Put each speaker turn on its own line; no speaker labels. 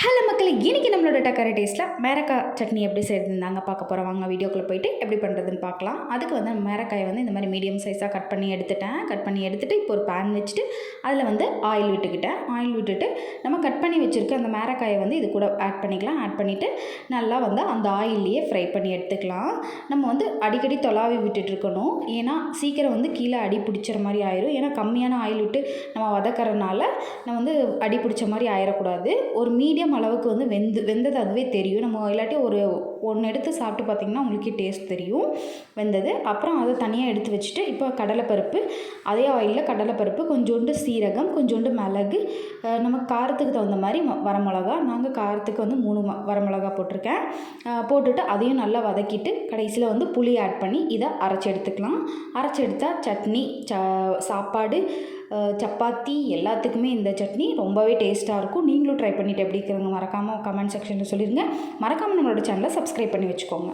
Hello மக்களே, இன்றைக்கி நம்மளோட டக்கரை டேஸ்ட்டில் மேரக்காய் சட்னி எப்படி செய்யறதுன்னு தாங்க பார்க்க போகிறோம். வாங்க வீடியோக்குள்ளே போயிட்டு எப்படி பண்ணுறதுன்னு பார்க்கலாம். அதுக்கு வந்து மேரக்காயை வந்து இந்த மாதிரி மீடியம் சைஸாக கட் பண்ணி எடுத்துகிட்டு இப்போ ஒரு பேன் வச்சுட்டு அதில் வந்து ஆயில் விட்டுட்டு நம்ம கட் பண்ணி வச்சுருக்க அந்த மேரக்காயை வந்து இது கூட ஆட் பண்ணிவிட்டு நல்லா வந்து அந்த ஆயில்லையே ஃப்ரை பண்ணி எடுத்துக்கலாம். நம்ம வந்து அடிக்கடி தொலாவி விட்டுட்டு இருக்கணும், ஏன்னா சீக்கிரம் வந்து கீழே அடி பிடிச்சிற மாதிரி ஆயிரும். ஏன்னா கம்மியான ஆயில் விட்டு நம்ம வதக்கறதுனால நம்ம வந்து அடி பிடிச்ச மாதிரி ஆயிடக்கூடாது. ஒரு மீடியம் அளவுக்கு வந்து வெந்தது அதுவே தெரியும். நம்ம இல்லாட்டி ஒன்று எடுத்து சாப்பிட்டு பார்த்திங்கன்னா உங்களுக்கே டேஸ்ட் தெரியும் வெந்தது. அப்புறம் அதை தனியாக எடுத்து வச்சுட்டு இப்போ கடலைப்பருப்பு, அதே ஆயிலில் கடலைப்பருப்பு, கொஞ்சோண்டு சீரகம், கொஞ்சோண்டு மிளகு, நம்ம காரத்துக்கு தகுந்த மாதிரி வரமிளகா, நாங்கள் காரத்துக்கு வந்து 3 வரமிளகா போட்டிருக்கேன். போட்டுட்டு அதையும் நல்லா வதக்கிட்டு கடைசியில் வந்து புளி ஆட் பண்ணி இதை அரைச்சி எடுத்துக்கலாம். அரைச்சி எடுத்தால் சட்னி, சாப்பாடு, சப்பாத்தி எல்லாத்துக்குமே இந்த சட்னி ரொம்பவே டேஸ்ட்டாக இருக்கும். நீங்களும் ட்ரை பண்ணிவிட்டு எப்படி இருக்கிறவங்க மறக்காமல் கமெண்ட் செக்ஷனில் சொல்லிடுங்க. மறக்காமல் நம்மளோட சேனலை சப்ஸ்கிரைப் பண்ணி வச்சுக்கோங்க.